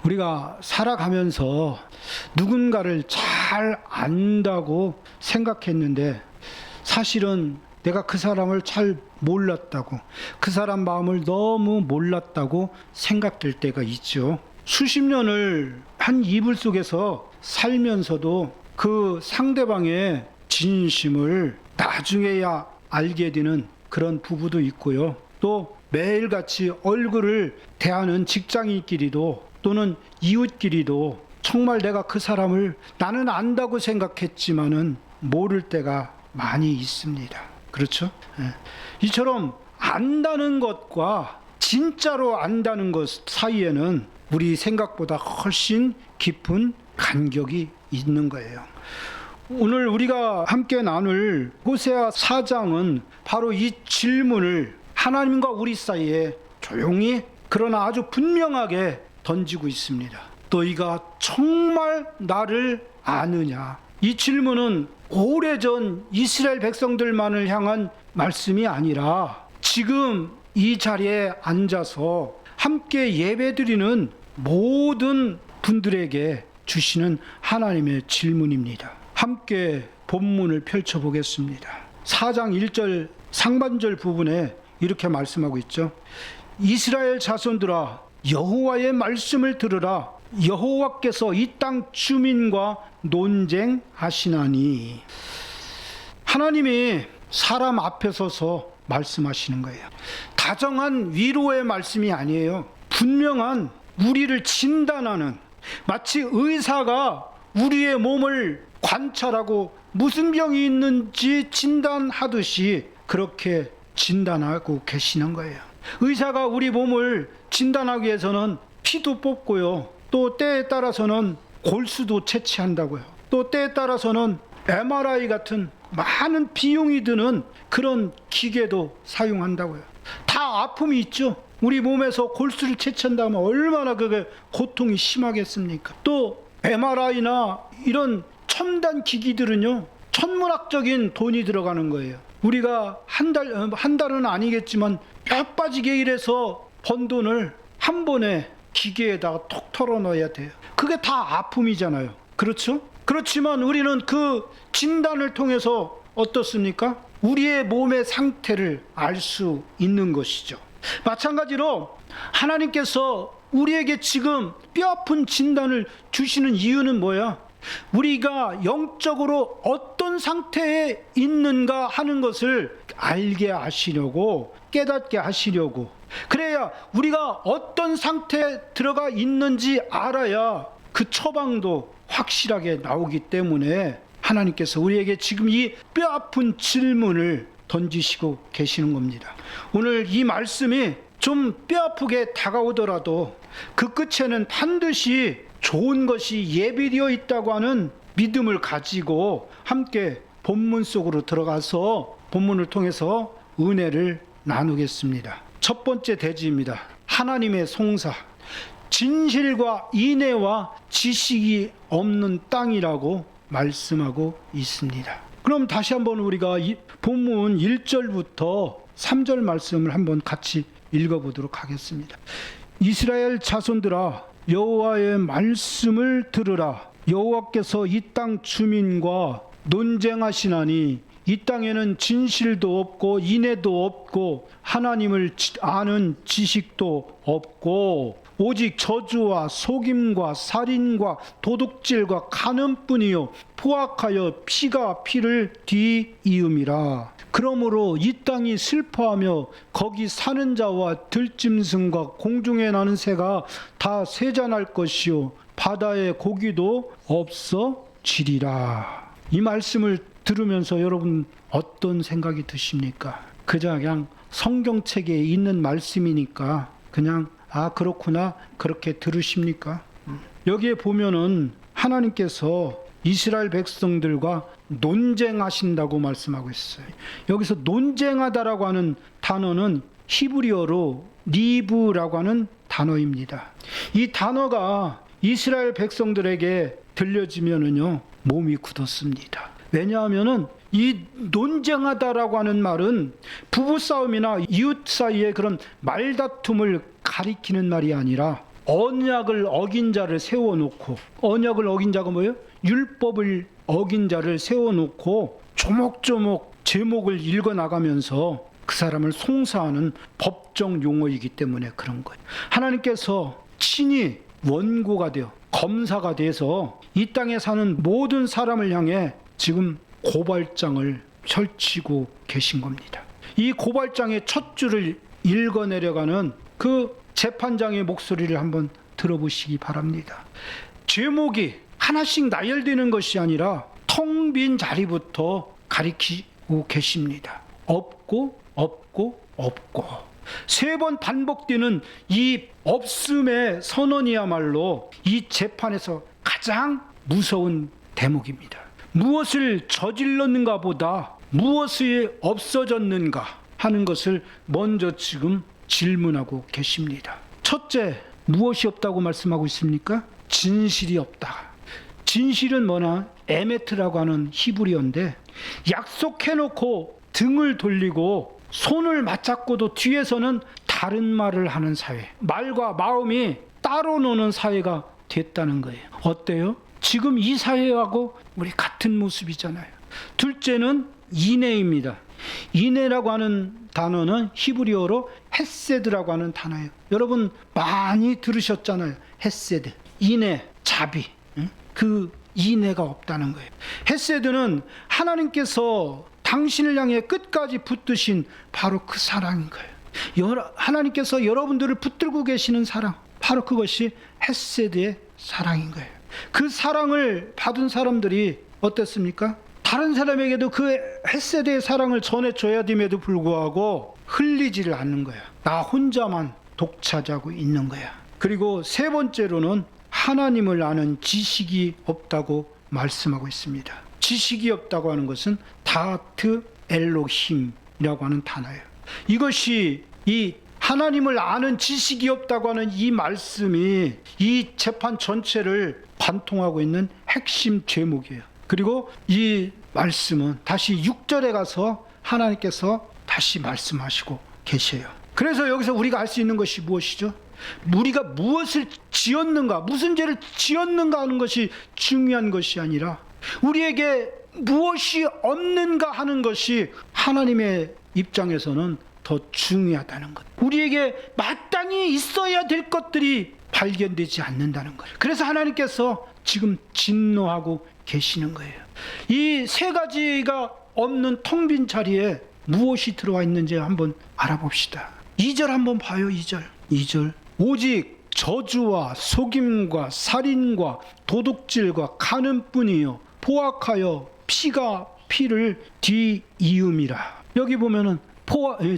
우리가 살아가면서 누군가를 잘 안다고 생각했는데 사실은 내가 그 사람을 잘 몰랐다고, 그 사람 마음을 너무 몰랐다고 생각될 때가 있죠. 수십 년을 한 이불 속에서 살면서도 그 상대방의 진심을 나중에야 알게 되는 그런 부부도 있고요. 또 매일같이 얼굴을 대하는 직장인끼리도 또는 이웃끼리도 정말 내가 그 사람을 나는 안다고 생각했지만은 모를 때가 많이 있습니다. 그렇죠? 이처럼 안다는 것과 진짜로 안다는 것 사이에는 우리 생각보다 훨씬 깊은 간격이 있는 거예요. 오늘 우리가 함께 나눌 호세아 4장은 바로 이 질문을 하나님과 우리 사이에 조용히 그러나 아주 분명하게 던지고 있습니다. 너희가 정말 나를 아느냐? 이 질문은 오래전 이스라엘 백성들만을 향한 말씀이 아니라 지금 이 자리에 앉아서 함께 예배드리는 모든 분들에게 주시는 하나님의 질문입니다. 함께 본문을 펼쳐보겠습니다. 4장 1절 상반절 부분에 이렇게 말씀하고 있죠. 이스라엘 자손들아 여호와의 말씀을 들으라. 여호와께서 이 땅 주민과 논쟁하시나니. 하나님이 사람 앞에 서서 말씀하시는 거예요. 다정한 위로의 말씀이 아니에요. 분명한 우리를 진단하는, 마치 의사가 우리의 몸을 관찰하고 무슨 병이 있는지 진단하듯이 그렇게 진단하고 계시는 거예요. 의사가 우리 몸을 진단하기 위해서는 피도 뽑고요. 또 때에 따라서는 골수도 채취한다고요. 또 때에 따라서는 MRI 같은 많은 비용이 드는 그런 기계도 사용한다고요. 다 아픔이 있죠. 우리 몸에서 골수를 채취한다면 얼마나 그게 고통이 심하겠습니까? 또 MRI나 이런 첨단 기기들은요, 천문학적인 돈이 들어가는 거예요. 우리가 한 달은 아니겠지만 뼈 빠지게 일해서 번 돈을 한 번에 기계에다가 톡 털어 넣어야 돼요. 그게 다 아픔이잖아요. 그렇죠? 그렇지만 우리는 그 진단을 통해서 어떻습니까? 우리의 몸의 상태를 알 수 있는 것이죠. 마찬가지로 하나님께서 우리에게 지금 뼈아픈 진단을 주시는 이유는 뭐야? 우리가 영적으로 어떤 상태에 있는가 하는 것을 알게 하시려고, 깨닫게 하시려고, 그래야 우리가 어떤 상태에 들어가 있는지 알아야 그 처방도 확실하게 나오기 때문에 하나님께서 우리에게 지금 이 뼈아픈 질문을 던지시고 계시는 겁니다. 오늘 이 말씀이 좀 뼈아프게 다가오더라도 그 끝에는 반드시 좋은 것이 예비되어 있다고 하는 믿음을 가지고 함께 본문 속으로 들어가서 본문을 통해서 은혜를 나누겠습니다. 첫 번째 대지입니다. 하나님의 송사. 진실과 인애와 지식이 없는 땅이라고 말씀하고 있습니다. 그럼 다시 한번 우리가 이 본문 1절부터 3절 말씀을 한번 같이 읽어보도록 하겠습니다. 이스라엘 자손들아 여호와의 말씀을 들으라. 여호와께서 이 땅 주민과 논쟁하시나니 이 땅에는 진실도 없고 인애도 없고 하나님을 아는 지식도 없고 오직 저주와 속임과 살인과 도둑질과 간음뿐이요 포악하여 피가 피를 뒤이음이라. 그러므로 이 땅이 슬퍼하며 거기 사는 자와 들짐승과 공중에 나는 새가 다 세잔할 것이요 바다의 고기도 없어지리라. 이 말씀을 들으면서 여러분 어떤 생각이 드십니까? 그냥 성경책에 있는 말씀이니까 그냥 그렇구나 그렇게 들으십니까? 여기에 보면은 하나님께서 이스라엘 백성들과 논쟁하신다고 말씀하고 있어요. 여기서 논쟁하다라고 하는 단어는 히브리어로 리브라고 하는 단어입니다. 이 단어가 이스라엘 백성들에게 들려지면은요 몸이 굳었습니다. 왜냐하면은 이 논쟁하다라고 하는 말은 부부싸움이나 이웃 사이의 그런 말다툼을 가리키는 말이 아니라 언약을 어긴 자를 세워놓고, 언약을 어긴 자가 뭐예요? 율법을 어긴 자를 세워놓고 조목조목 제목을 읽어나가면서 그 사람을 송사하는 법정 용어이기 때문에 그런 거예요. 하나님께서 친히 원고가 되어 검사가 돼서 이 땅에 사는 모든 사람을 향해 지금 고발장을 펼치고 계신 겁니다. 이 고발장의 첫 줄을 읽어내려가는 그 재판장의 목소리를 한번 들어보시기 바랍니다. 제목이 하나씩 나열되는 것이 아니라 텅 빈 자리부터 가리키고 계십니다. 없고 없고 없고. 3번 반복되는 이 없음의 선언이야말로 이 재판에서 가장 무서운 대목입니다. 무엇을 저질렀는가 보다 무엇이 없어졌는가 하는 것을 먼저 지금 질문하고 계십니다. 첫째, 무엇이 없다고 말씀하고 있습니까? 진실이 없다. 진실은 뭐냐? 에메트라고 하는 히브리어인데, 약속해놓고 등을 돌리고 손을 맞잡고도 뒤에서는 다른 말을 하는 사회, 말과 마음이 따로 노는 사회가 됐다는 거예요. 어때요? 지금 이 사회하고 우리 같은 모습이잖아요. 둘째는 인애입니다. 인애라고 하는 단어는 히브리어로 헤세드라고 하는 단어예요. 여러분 많이 들으셨잖아요. 헤세드, 인애, 자비. 그 인애가 없다는 거예요. 헤세드는 하나님께서 당신을 향해 끝까지 붙드신 바로 그 사랑인 거예요. 하나님께서 여러분들을 붙들고 계시는 사랑, 바로 그것이 헤세드의 사랑인 거예요. 그 사랑을 받은 사람들이 어땠습니까? 다른 사람에게도 그 헤세드의 사랑을 전해줘야 됨에도 불구하고 흘리지를 않는 거야. 나 혼자만 독차지하고 있는 거야. 그리고 세 번째로는 하나님을 아는 지식이 없다고 말씀하고 있습니다. 지식이 없다고 하는 것은 다트 엘로힘이라고 하는 단어예요. 이것이 이 하나님을 아는 지식이 없다고 하는 이 말씀이 이 재판 전체를 관통하고 있는 핵심 제목이에요. 그리고 이 말씀은 다시 6절에 가서 하나님께서 다시 말씀하시고 계셔요. 그래서 여기서 우리가 알 수 있는 것이 무엇이죠? 우리가 무엇을 지었는가, 무슨 죄를 지었는가 하는 것이 중요한 것이 아니라 우리에게 무엇이 없는가 하는 것이 하나님의 입장에서는 더 중요하다는 것. 우리에게 마땅히 있어야 될 것들이 발견되지 않는다는 것. 그래서 하나님께서 지금 진노하고 계시는 거예요. 이 세 가지가 없는 텅 빈 자리에 무엇이 들어와 있는지 한번 알아봅시다. 2절 한번 봐요. 2절. 오직 저주와 속임과 살인과 도둑질과 간음뿐이요 포악하여 피가 피를 뒤이음이라. 여기 보면은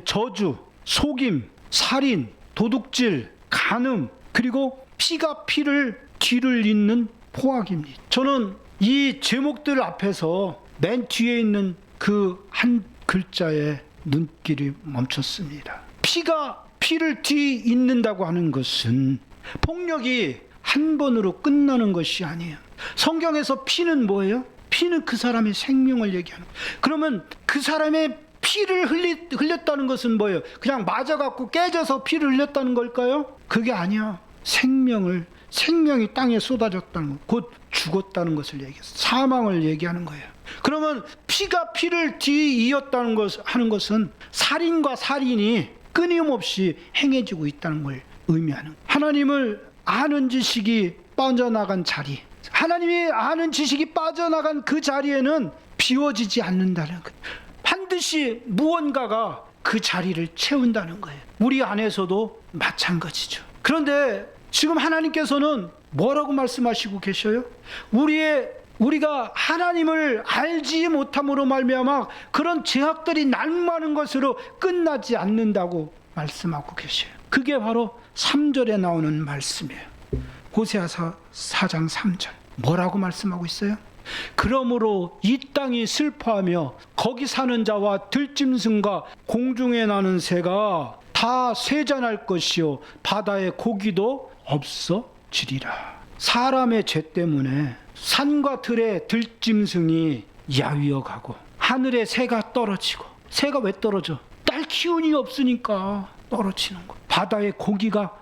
저주, 속임, 살인, 도둑질, 간음, 그리고 피가 피를 뒤를 잇는 포악입니다. 저는 이 제목들 앞에서 맨 뒤에 있는 그 한 글자에 눈길이 멈췄습니다. 피가 피를 뒤잇는다고 하는 것은 폭력이 한 번으로 끝나는 것이 아니에요. 성경에서 피는 뭐예요? 피는 그 사람의 생명을 얘기하는 거예요. 그러면 그 사람의 피를 흘렸다는 것은 뭐예요? 그냥 맞아갖고 깨져서 피를 흘렸다는 걸까요? 그게 아니야. 생명이 땅에 쏟아졌다는 것, 곧 죽었다는 것을 얘기해요. 사망을 얘기하는 거예요. 그러면 피가 피를 뒤이었다는 하는 것은 살인과 살인이 끊임없이 행해지고 있다는 걸 의미하는 거예요. 하나님을 아는 지식이 빠져나간 자리, 하나님이 아는 지식이 빠져나간 그 자리에는 비워지지 않는다는 거예요. 반드시 무언가가 그 자리를 채운다는 거예요. 우리 안에서도 마찬가지죠. 그런데 지금 하나님께서는 뭐라고 말씀하시고 계셔요? 우리가 하나님을 알지 못함으로 말미암아 그런 죄악들이 난무하는 것으로 끝나지 않는다고 말씀하고 계셔요. 그게 바로 3절에 나오는 말씀이에요. 호세아서 4장 3절. 뭐라고 말씀하고 있어요? 그러므로 이 땅이 슬퍼하며 거기 사는 자와 들짐승과 공중에 나는 새가 다 쇠잔할 것이요 바다의 고기도 없어지리라. 사람의 죄 때문에 산과 들의 들짐승이 야위어 가고 하늘에 새가 떨어지고, 새가 왜 떨어져? 딸 기운이 없으니까 떨어지는 거. 바다의 고기가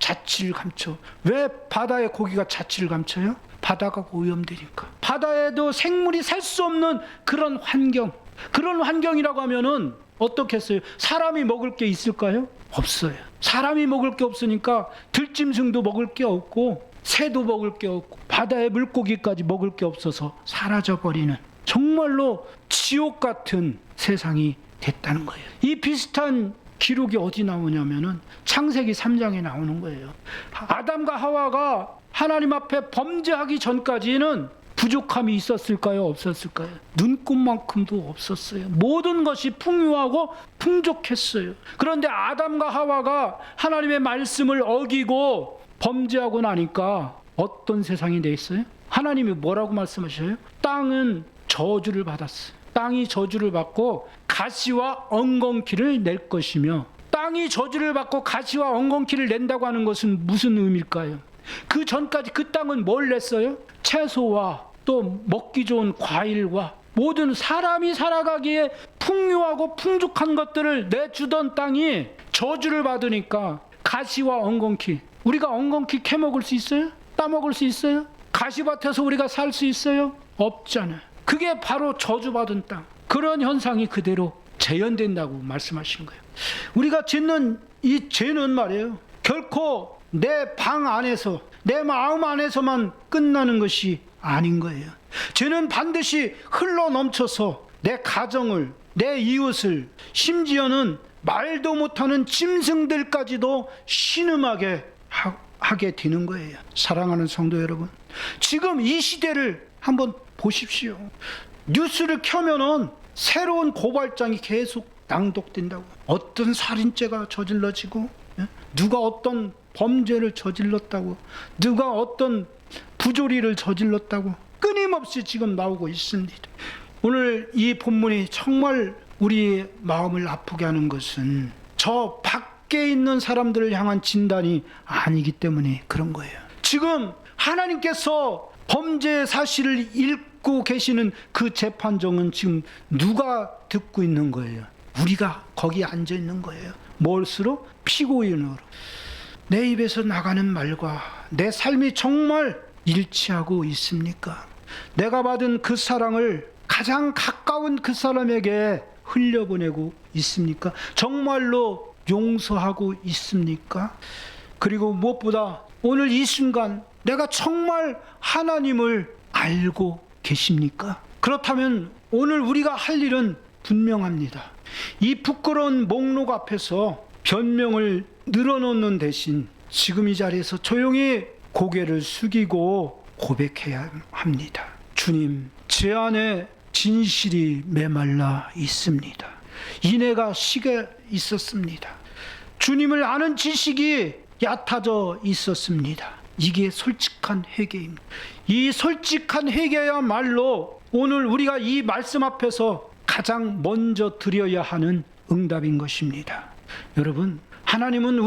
자취를 감춰. 왜 바다의 고기가 자취를 감춰요? 바다가 오염되니까. 바다에도 생물이 살 수 없는 그런 환경, 그런 환경이라고 하면은 어떻겠어요? 사람이 먹을 게 있을까요? 없어요. 사람이 먹을 게 없으니까 들짐승도 먹을 게 없고 새도 먹을 게 없고 바다의 물고기까지 먹을 게 없어서 사라져버리는 정말로 지옥 같은 세상이 됐다는 거예요. 이 비슷한 기록이 어디 나오냐면은 창세기 3장에 나오는 거예요. 아담과 하와가 하나님 앞에 범죄하기 전까지는 부족함이 있었을까요? 없었을까요? 눈꼽만큼도 없었어요. 모든 것이 풍요하고 풍족했어요. 그런데 아담과 하와가 하나님의 말씀을 어기고 범죄하고 나니까 어떤 세상이 돼 있어요? 하나님이 뭐라고 말씀하셔요? 땅은 저주를 받았어요. 땅이 저주를 받고 가시와 엉겅퀴를 낼 것이며, 땅이 저주를 받고 가시와 엉겅퀴를 낸다고 하는 것은 무슨 의미일까요? 그 전까지 그 땅은 뭘 냈어요? 채소와 또 먹기 좋은 과일과 모든 사람이 살아가기에 풍요하고 풍족한 것들을 내주던 땅이 저주를 받으니까 가시와 엉겅퀴, 우리가 엉겅퀴 캐먹을 수 있어요? 따먹을 수 있어요? 가시밭에서 우리가 살 수 있어요? 없잖아요. 그게 바로 저주받은 땅, 그런 현상이 그대로 재현된다고 말씀하신 거예요. 우리가 짓는 이 죄는 말이에요, 결코 내 방 안에서 내 마음 안에서만 끝나는 것이 아닌 거예요. 죄는 반드시 흘러 넘쳐서 내 가정을, 내 이웃을, 심지어는 말도 못하는 짐승들까지도 신음하게 하게 되는 거예요. 사랑하는 성도 여러분, 지금 이 시대를 한번 보십시오. 뉴스를 켜면은 새로운 고발장이 계속 낭독된다고. 어떤 살인죄가 저질러지고, 누가 어떤 범죄를 저질렀다고, 누가 어떤 부조리를 저질렀다고 끊임없이 지금 나오고 있습니다. 오늘 이 본문이 정말 우리 마음을 아프게 하는 것은 저 밖에 있는 사람들을 향한 진단이 아니기 때문에 그런 거예요. 지금 하나님께서 범죄 사실을 읽고 계시는 그 재판정은 지금 누가 듣고 있는 거예요? 우리가 거기 앉아 있는 거예요. 뭘수록? 피고인으로. 내 입에서 나가는 말과 내 삶이 정말 일치하고 있습니까? 내가 받은 그 사랑을 가장 가까운 그 사람에게 흘려보내고 있습니까? 정말로 용서하고 있습니까? 그리고 무엇보다 오늘 이 순간 내가 정말 하나님을 알고 계십니까? 그렇다면 오늘 우리가 할 일은 분명합니다. 이 부끄러운 목록 앞에서 변명을 늘어놓는 대신 지금 이 자리에서 조용히 고개를 숙이고 고백해야 합니다. 주님, 제 안에 진실이 메말라 있습니다. 인애가 식어 있었습니다. 주님을 아는 지식이 얕아져 있었습니다. 이게 솔직한 회개입니다. 이 솔직한 회개야말로 오늘 우리가 이 말씀 앞에서 가장 먼저 드려야 하는 응답인 것입니다. 여러분, 하나님은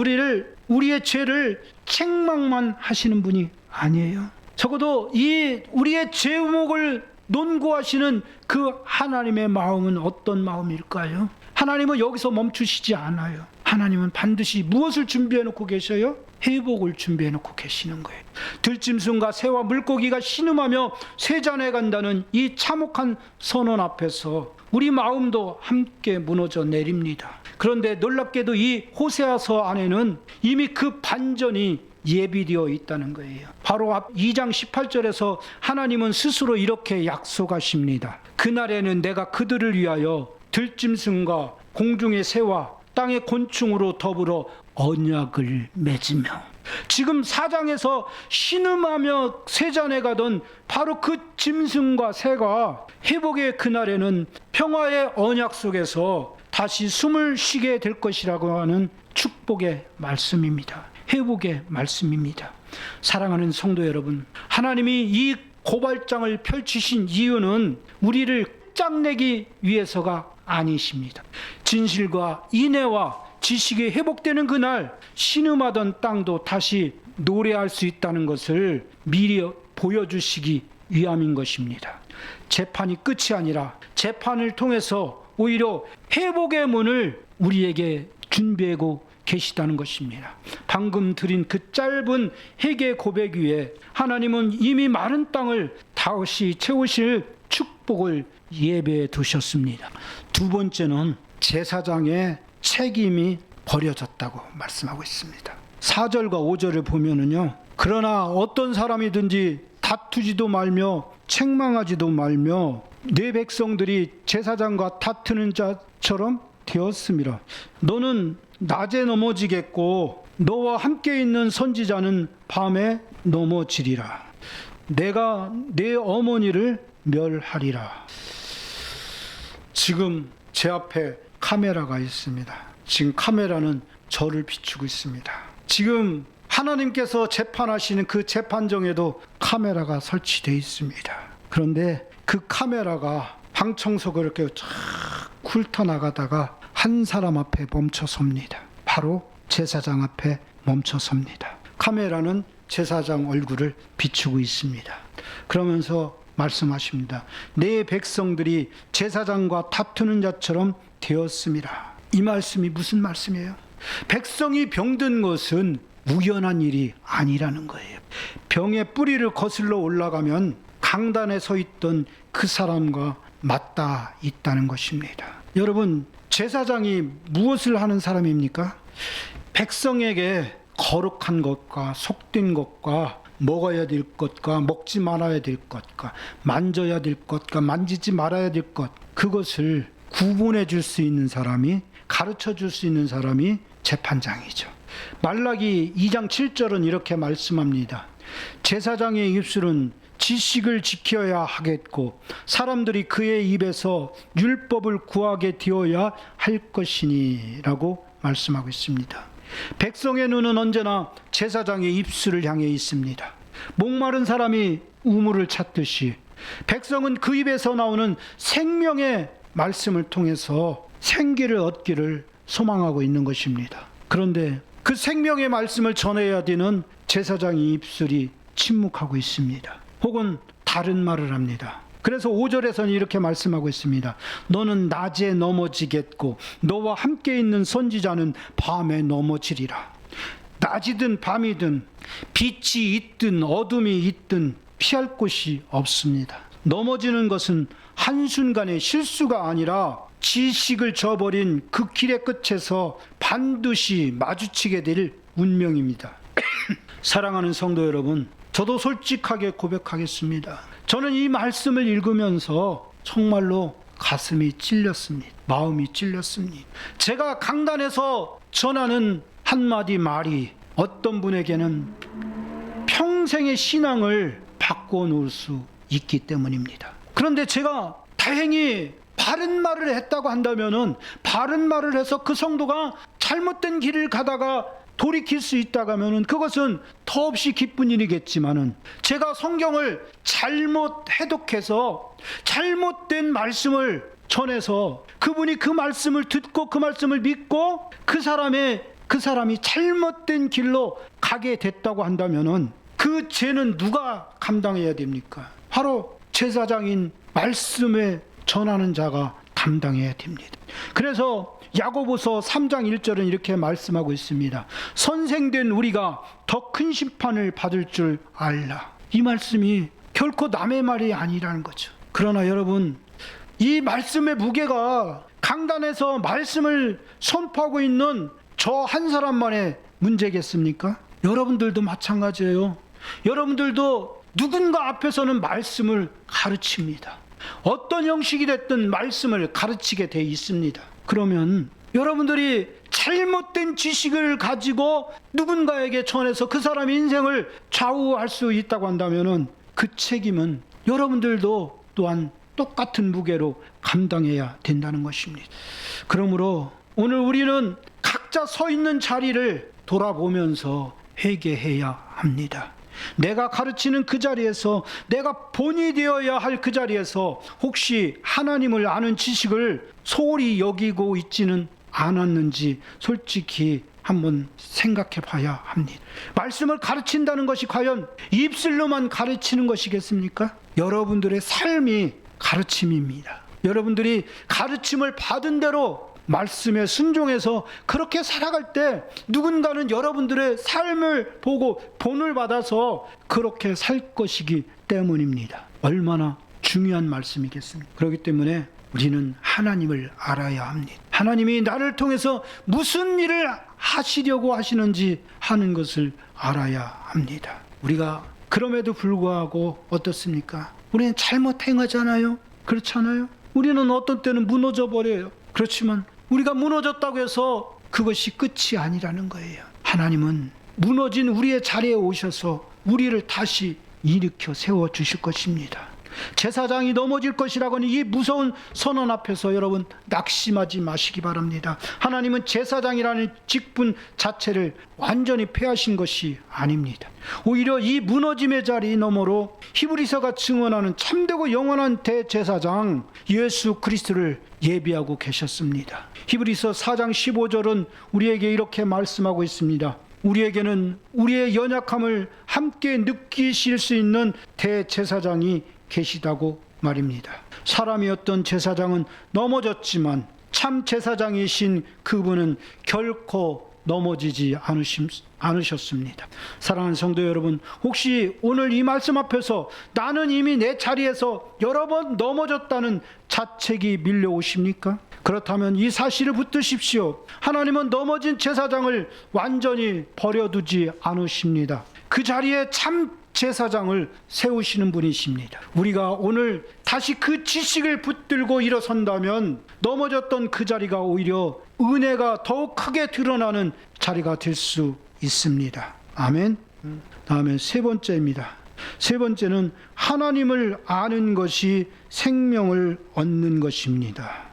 우리의 죄를 책망만 하시는 분이 아니에요. 적어도 이 우리의 죄목을 논고하시는 그 하나님의 마음은 어떤 마음일까요? 하나님은 여기서 멈추시지 않아요. 하나님은 반드시 무엇을 준비해 놓고 계셔요? 회복을 준비해 놓고 계시는 거예요. 들짐승과 새와 물고기가 신음하며 쇠잔해 간다는 이 참혹한 선언 앞에서 우리 마음도 함께 무너져 내립니다. 그런데 놀랍게도 이 호세아서 안에는 이미 그 반전이 예비되어 있다는 거예요. 바로 앞 2장 18절에서 하나님은 스스로 이렇게 약속하십니다. 그날에는 내가 그들을 위하여 들짐승과 공중의 새와 땅의 곤충으로 더불어 언약을 맺으며, 지금 4장에서 신음하며 쇠잔해 가던 바로 그 짐승과 새가 회복의 그날에는 평화의 언약 속에서 다시 숨을 쉬게 될 것이라고 하는 축복의 말씀입니다. 회복의 말씀입니다. 사랑하는 성도 여러분, 하나님이 이 고발장을 펼치신 이유는 우리를 끝장내기 위해서가 아니십니다. 진실과 인애와 지식이 회복되는 그날 신음하던 땅도 다시 노래할 수 있다는 것을 미리 보여주시기 위함인 것입니다. 재판이 끝이 아니라 재판을 통해서 오히려 회복의 문을 우리에게 준비하고 계시다는 것입니다. 방금 드린 그 짧은 회개 고백 위에 하나님은 이미 마른 땅을 다시 채우실 축복을 예배해 두셨습니다. 두 번째는 제사장의 책임이 버려졌다고 말씀하고 있습니다. 4절과 5절을 보면은요, 그러나 어떤 사람이든지 다투지도 말며 책망하지도 말며 내 백성들이 제사장과 다투는 자처럼 되었음이라. 너는 낮에 넘어지겠고 너와 함께 있는 선지자는 밤에 넘어지리라. 내가 내 어머니를 멸하리라. 지금 제 앞에 카메라가 있습니다. 지금 카메라는 저를 비추고 있습니다. 지금 하나님께서 재판하시는 그 재판정에도 카메라가 설치되어 있습니다. 그런데 그 카메라가 방 청소가 이렇게 쫙 훑어나가다가 한 사람 앞에 멈춰 섭니다. 바로 제사장 앞에 멈춰 섭니다. 카메라는 제사장 얼굴을 비추고 있습니다. 그러면서 말씀하십니다. 내 백성들이 제사장과 다투는 자처럼 되었음이라. 이 말씀이 무슨 말씀이에요? 백성이 병든 것은 우연한 일이 아니라는 거예요. 병의 뿌리를 거슬러 올라가면 강단에 서 있던 그 사람과 맞닿아 있다는 것입니다. 여러분, 제사장이 무엇을 하는 사람입니까? 백성에게 거룩한 것과 속된 것과 먹어야 될 것과 먹지 말아야 될 것과 만져야 될 것과 만지지 말아야 될 것, 그것을 구분해 줄 수 있는 사람이, 가르쳐 줄 수 있는 사람이 재판장이죠. 말라기 2장 7절은 이렇게 말씀합니다. 제사장의 입술은 지식을 지켜야 하겠고 사람들이 그의 입에서 율법을 구하게 되어야 할 것이니 라고 말씀하고 있습니다. 백성의 눈은 언제나 제사장의 입술을 향해 있습니다. 목마른 사람이 우물을 찾듯이 백성은 그 입에서 나오는 생명의 말씀을 통해서 생기를 얻기를 소망하고 있는 것입니다. 그런데 그 생명의 말씀을 전해야 되는 제사장의 입술이 침묵하고 있습니다. 혹은 다른 말을 합니다. 그래서 5절에서는 이렇게 말씀하고 있습니다. 너는 낮에 넘어지겠고 너와 함께 있는 선지자는 밤에 넘어지리라. 낮이든 밤이든 빛이 있든 어둠이 있든 피할 곳이 없습니다. 넘어지는 것은 한순간의 실수가 아니라 지식을 저버린 그 길의 끝에서 반드시 마주치게 될 운명입니다. 사랑하는 성도 여러분, 저도 솔직하게 고백하겠습니다. 저는 이 말씀을 읽으면서 정말로 가슴이 찔렸습니다. 마음이 찔렸습니다. 제가 강단에서 전하는 한마디 말이 어떤 분에게는 평생의 신앙을 바꿔놓을 수 있기 때문입니다. 그런데 제가 다행히 바른 말을 했다고 한다면은, 바른 말을 해서 그 성도가 잘못된 길을 가다가 돌이킬 수 있다고 하면은 그것은 더없이 기쁜 일이겠지만은, 제가 성경을 잘못 해독해서 잘못된 말씀을 전해서 그분이 그 말씀을 듣고 그 말씀을 믿고 그 사람이 잘못된 길로 가게 됐다고 한다면은 그 죄는 누가 감당해야 됩니까? 바로 제사장인 말씀에 전하는 자가 감당해야 됩니다. 그래서 야고보서 3장 1절은 이렇게 말씀하고 있습니다. 선생된 우리가 더 큰 심판을 받을 줄 알라. 이 말씀이 결코 남의 말이 아니라는 거죠. 그러나 여러분, 이 말씀의 무게가 강단에서 말씀을 선포하고 있는 저 한 사람만의 문제겠습니까? 여러분들도 마찬가지예요. 여러분들도 누군가 앞에서는 말씀을 가르칩니다. 어떤 형식이 됐든 말씀을 가르치게 돼 있습니다. 그러면 여러분들이 잘못된 지식을 가지고 누군가에게 전해서 그 사람의 인생을 좌우할 수 있다고 한다면 그 책임은 여러분들도 또한 똑같은 무게로 감당해야 된다는 것입니다. 그러므로 오늘 우리는 각자 서 있는 자리를 돌아보면서 회개해야 합니다. 내가 가르치는 그 자리에서, 내가 본이 되어야 할 그 자리에서 혹시 하나님을 아는 지식을 소홀히 여기고 있지는 않았는지 솔직히 한번 생각해 봐야 합니다. 말씀을 가르친다는 것이 과연 입술로만 가르치는 것이겠습니까? 여러분들의 삶이 가르침입니다. 여러분들이 가르침을 받은 대로 말씀에 순종해서 그렇게 살아갈 때 누군가는 여러분들의 삶을 보고 본을 받아서 그렇게 살 것이기 때문입니다. 얼마나 중요한 말씀이겠습니까? 그렇기 때문에 우리는 하나님을 알아야 합니다. 하나님이 나를 통해서 무슨 일을 하시려고 하시는지 하는 것을 알아야 합니다. 우리가 그럼에도 불구하고 어떻습니까? 우리는 잘못 행하잖아요. 그렇잖아요. 우리는 어떤 때는 무너져 버려요. 그렇지만 우리가 무너졌다고 해서 그것이 끝이 아니라는 거예요. 하나님은 무너진 우리의 자리에 오셔서 우리를 다시 일으켜 세워주실 것입니다. 제사장이 넘어질 것이라고는 이 무서운 선언 앞에서 여러분 낙심하지 마시기 바랍니다. 하나님은 제사장이라는 직분 자체를 완전히 폐하신 것이 아닙니다. 오히려 이 무너짐의 자리 너머로 히브리서가 증언하는 참되고 영원한 대제사장 예수 그리스도를 예비하고 계셨습니다. 히브리서 4장 15절은 우리에게 이렇게 말씀하고 있습니다. 우리에게는 우리의 연약함을 함께 느끼실 수 있는 대제사장이 계시다고 말입니다. 사람이었던 제사장은 넘어졌지만 참 제사장이신 그분은 결코 넘어지지 않으셨습니다. 사랑하는 성도 여러분, 혹시 오늘 이 말씀 앞에서 나는 이미 내 자리에서 여러 번 넘어졌다는 자책이 밀려오십니까? 그렇다면 이 사실을 붙드십시오. 하나님은 넘어진 제사장을 완전히 버려두지 않으십니다. 그 자리에 참 제사장을 세우시는 분이십니다. 우리가 오늘 다시 그 지식을 붙들고 일어선다면 넘어졌던 그 자리가 오히려 은혜가 더욱 크게 드러나는 자리가 될 수 있습니다. 아멘. 다음에 세 번째입니다. 세 번째는 하나님을 아는 것이 생명을 얻는 것입니다.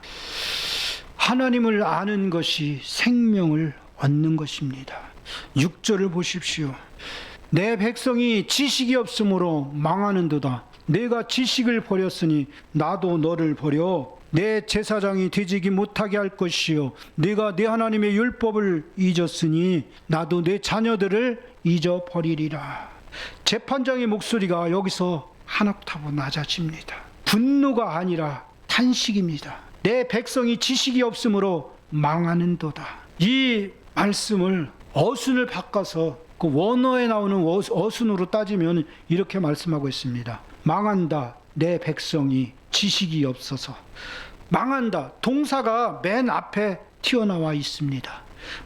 하나님을 아는 것이 생명을 얻는 것입니다. 6절을 보십시오. 내 백성이 지식이 없으므로 망하는도다. 내가 지식을 버렸으니 나도 너를 버려 내 제사장이 되지기 못하게 할 것이요 내가 내 하나님의 율법을 잊었으니 나도 내 자녀들을 잊어버리리라. 재판장의 목소리가 여기서 한 옥타브 낮아집니다. 분노가 아니라 탄식입니다. 내 백성이 지식이 없으므로 망하는도다. 이 말씀을 어순을 바꿔서 그 원어에 나오는 어순으로 따지면 이렇게 말씀하고 있습니다. 망한다 내 백성이 지식이 없어서. 망한다 동사가 맨 앞에 튀어나와 있습니다.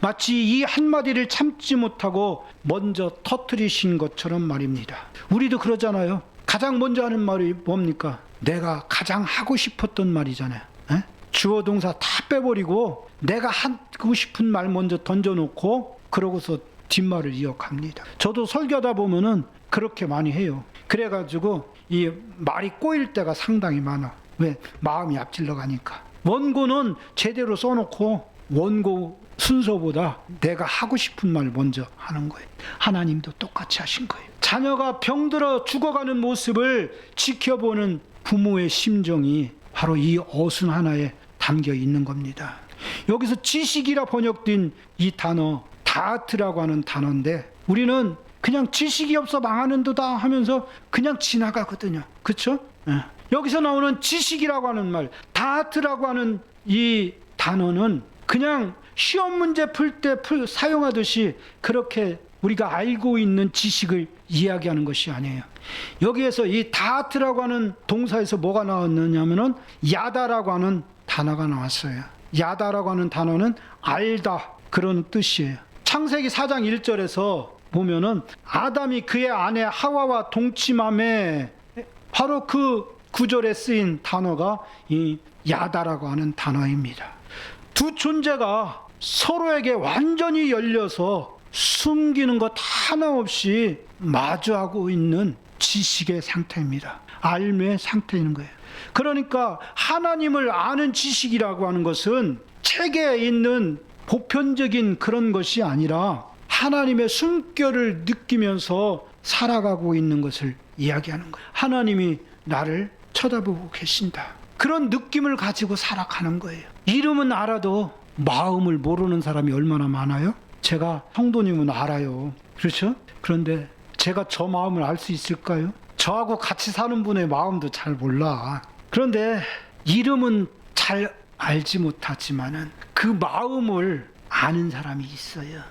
마치 이 한마디를 참지 못하고 먼저 터뜨리신 것처럼 말입니다. 우리도 그러잖아요. 가장 먼저 하는 말이 뭡니까? 내가 가장 하고 싶었던 말이잖아요. 에? 주어 동사 다 빼버리고 내가 하고 싶은 말 먼저 던져놓고 그러고서 뒷말을 이어갑니다. 저도 설교하다 보면은 그렇게 많이 해요. 그래가지고 이 말이 꼬일 때가 상당히 많아. 왜? 마음이 앞질러 가니까. 원고는 제대로 써놓고 원고 순서보다 내가 하고 싶은 말 먼저 하는 거예요. 하나님도 똑같이 하신 거예요. 자녀가 병들어 죽어가는 모습을 지켜보는 부모의 심정이 바로 이 어순 하나에 담겨 있는 겁니다. 여기서 지식이라 번역된 이 단어 다트라고 하는 단어인데 우리는 그냥 지식이 없어 망하는도다 하면서 그냥 지나가거든요. 그렇죠? 여기서 나오는 지식이라고 하는 말, 다트라고 하는 이 단어는 그냥 시험 문제 풀 때 사용하듯이 그렇게 우리가 알고 있는 지식을 이야기하는 것이 아니에요. 여기에서 이 다트라고 하는 동사에서 뭐가 나왔느냐면은 야다라고 하는 단어가 나왔어요. 야다라고 하는 단어는 알다 그런 뜻이에요. 창세기 4장 1절에서 보면은 아담이 그의 아내 하와와 동침함에 바로 그 구절에 쓰인 단어가 이 야다라고 하는 단어입니다. 두 존재가 서로에게 완전히 열려서 숨기는 것 하나 없이 마주하고 있는 지식의 상태입니다. 알매의 상태인 거예요. 그러니까 하나님을 아는 지식이라고 하는 것은 책에 있는 보편적인 그런 것이 아니라 하나님의 숨결을 느끼면서 살아가고 있는 것을 이야기하는 거예요. 하나님이 나를 쳐다보고 계신다. 그런 느낌을 가지고 살아가는 거예요. 이름은 알아도 마음을 모르는 사람이 얼마나 많아요? 제가 성도님은 알아요. 그렇죠? 그런데 제가 저 마음을 알 수 있을까요? 저하고 같이 사는 분의 마음도 잘 몰라. 그런데 이름은 잘 알지 못하지만은 그 마음을 아는 사람이 있어요.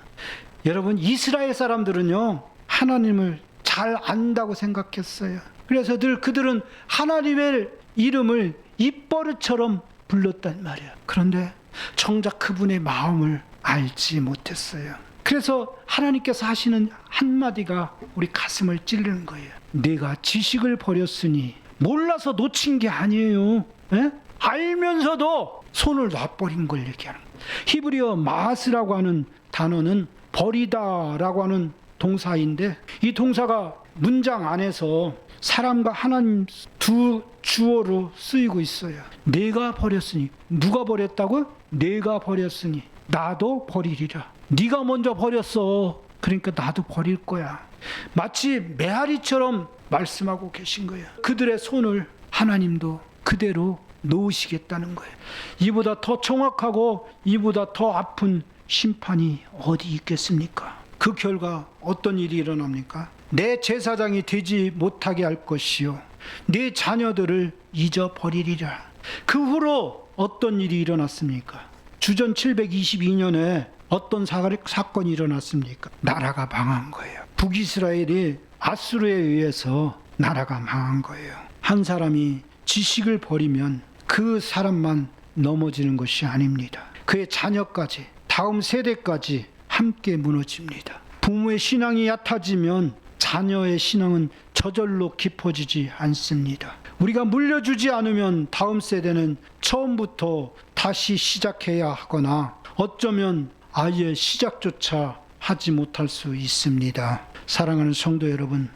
여러분, 이스라엘 사람들은요, 하나님을 잘 안다고 생각했어요. 그래서 늘 그들은 하나님의 이름을 입버릇처럼 불렀단 말이에요. 그런데 정작 그분의 마음을 알지 못했어요. 그래서 하나님께서 하시는 한마디가 우리 가슴을 찌르는 거예요. 내가 지식을 버렸으니, 몰라서 놓친 게 아니에요. 에? 알면서도 손을 놔버린 걸 얘기하는 거예요. 히브리어 마스라고 하는 단어는 버리다라고 하는 동사인데, 이 동사가 문장 안에서 사람과 하나님 두 주어로 쓰이고 있어요. 내가 버렸으니, 누가 버렸다고? 내가 버렸으니 나도 버리리라. 네가 먼저 버렸어. 그러니까 나도 버릴 거야. 마치 메아리처럼 말씀하고 계신 거예요. 그들의 손을 하나님도 그대로 놓으시겠다는 거예요. 이보다 더 정확하고 이보다 더 아픈 심판이 어디 있겠습니까? 그 결과 어떤 일이 일어납니까? 내 제사장이 되지 못하게 할 것이요, 내 자녀들을 잊어버리리라. 그 후로 어떤 일이 일어났습니까? 주전 722년에 어떤 사건이 일어났습니까? 나라가 망한 거예요. 북이스라엘이 아수르에 의해서 나라가 망한 거예요. 한 사람이 지식을 버리면 그 사람만 넘어지는 것이 아닙니다. 그의 자녀까지, 다음 세대까지 함께 무너집니다. 부모의 신앙이 얕아지면 자녀의 신앙은 저절로 깊어지지 않습니다. 우리가 물려주지 않으면 다음 세대는 처음부터 다시 시작해야 하거나 어쩌면 아예 시작조차 하지 못할 수 있습니다. 사랑하는 성도 여러분,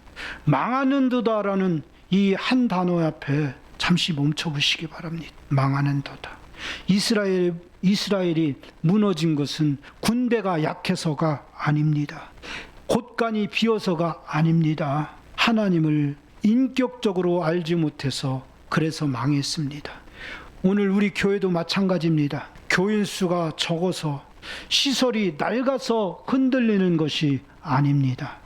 망하는 도다라는 이 한 단어 앞에 잠시 멈춰보시기 바랍니다. 망하는 도다. 이스라엘이 무너진 것은 군대가 약해서가 아닙니다. 곳간이 비어서가 아닙니다. 하나님을 인격적으로 알지 못해서 그래서 망했습니다. 오늘 우리 교회도 마찬가지입니다. 교인 수가 적어서, 시설이 낡아서 흔들리는 것이 아닙니다.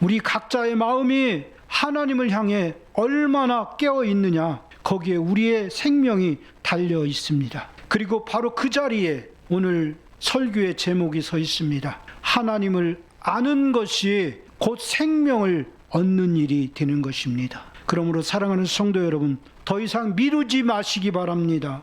우리 각자의 마음이 하나님을 향해 얼마나 깨어 있느냐, 거기에 우리의 생명이 달려 있습니다. 그리고 바로 그 자리에 오늘 설교의 제목이 서 있습니다. 하나님을 아는 것이 곧 생명을 얻는 일이 되는 것입니다. 그러므로 사랑하는 성도 여러분, 더 이상 미루지 마시기 바랍니다.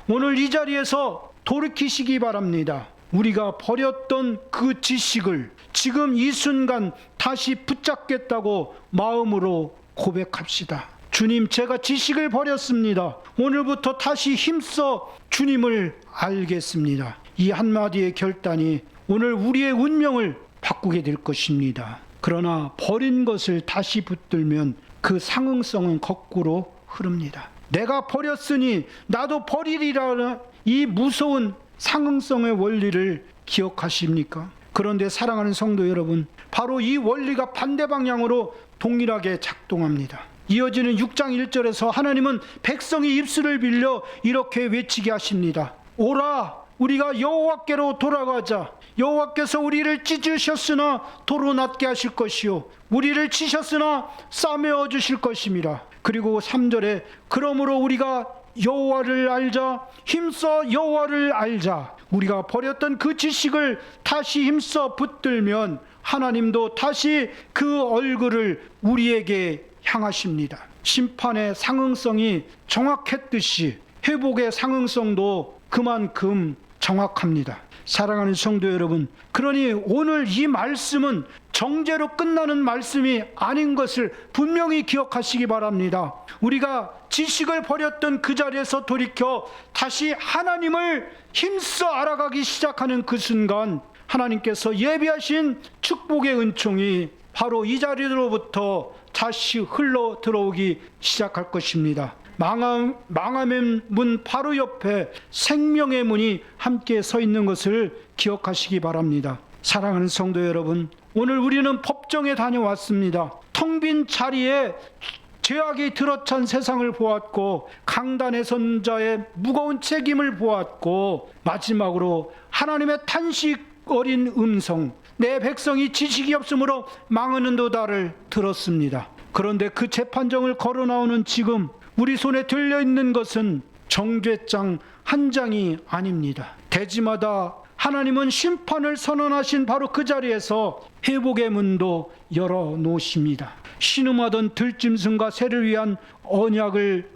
오늘 이 자리에서 돌이키시기 바랍니다. 우리가 버렸던 그 지식을 지금 이 순간 다시 붙잡겠다고 마음으로 고백합시다. 주님, 제가 지식을 버렸습니다. 오늘부터 다시 힘써 주님을 알겠습니다. 이 한마디의 결단이 오늘 우리의 운명을 바꾸게 될 것입니다. 그러나 버린 것을 다시 붙들면 그 상응성은 거꾸로 흐릅니다. 내가 버렸으니 나도 버리리라는 이 무서운 상응성의 원리를 기억하십니까? 그런데 사랑하는 성도 여러분, 바로 이 원리가 반대 방향으로 동일하게 작동합니다. 이어지는 6장 1절에서 하나님은 백성의 입술을 빌려 이렇게 외치게 하십니다. 오라, 우리가 여호와께로 돌아가자. 여호와께서 우리를 찢으셨으나 도로 낫게 하실 것이요, 우리를 치셨으나 싸매어 주실 것입니다. 그리고 3절에 그러므로 우리가 여호와를 알자, 힘써 여호와를 알자. 우리가 버렸던 그 지식을 다시 힘써 붙들면 하나님도 다시 그 얼굴을 우리에게 향하십니다. 심판의 상응성이 정확했듯이 회복의 상응성도 그만큼 정확합니다. 사랑하는 성도 여러분, 그러니 오늘 이 말씀은 정죄로 끝나는 말씀이 아닌 것을 분명히 기억하시기 바랍니다. 우리가 지식을 버렸던 그 자리에서 돌이켜 다시 하나님을 힘써 알아가기 시작하는 그 순간 하나님께서 예비하신 축복의 은총이 바로 이 자리로부터 다시 흘러 들어오기 시작할 것입니다. 망함의 문 바로 옆에 생명의 문이 함께 서 있는 것을 기억하시기 바랍니다. 사랑하는 성도 여러분, 오늘 우리는 법정에 다녀왔습니다. 텅 빈 자리에 죄악이 들어찬 세상을 보았고, 강단에 선 자의 무거운 책임을 보았고, 마지막으로 하나님의 탄식 어린 음성, 내 백성이 지식이 없으므로 망하는도다를 들었습니다. 그런데 그 재판정을 걸어 나오는 지금 우리 손에 들려있는 것은 정죄장 한 장이 아닙니다. 대지마다 하나님은 심판을 선언하신 바로 그 자리에서 회복의 문도 열어놓으십니다. 신음하던 들짐승과 새를 위한 언약을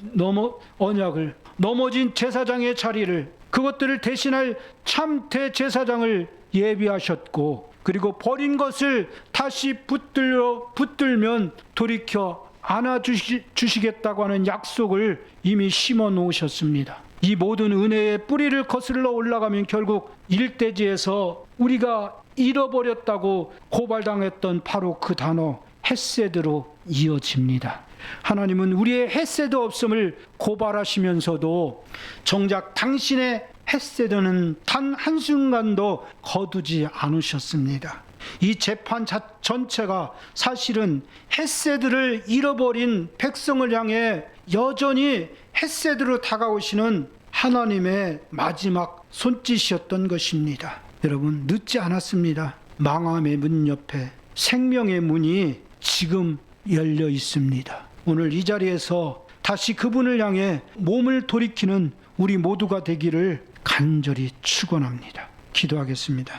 넘어진 제사장의 자리를, 그것들을 대신할 참 대제사장을 예비하셨고, 그리고 버린 것을 다시 붙들면 돌이켜 안아주시겠다고 하는 약속을 이미 심어 놓으셨습니다. 이 모든 은혜의 뿌리를 거슬러 올라가면 결국 일대지에서 우리가 잃어버렸다고 고발당했던 바로 그 단어 헤세드로 이어집니다. 하나님은 우리의 헤세드 없음을 고발하시면서도 정작 당신의 헤세드는 단 한순간도 거두지 않으셨습니다. 이 재판 전체가 사실은 헤세드를 잃어버린 백성을 향해 여전히 헤세드로 다가오시는 하나님의 마지막 손짓이었던 것입니다. 여러분, 늦지 않았습니다. 망함의 문 옆에 생명의 문이 지금 열려 있습니다. 오늘 이 자리에서 다시 그분을 향해 몸을 돌이키는 우리 모두가 되기를 간절히 축원합니다. 기도하겠습니다.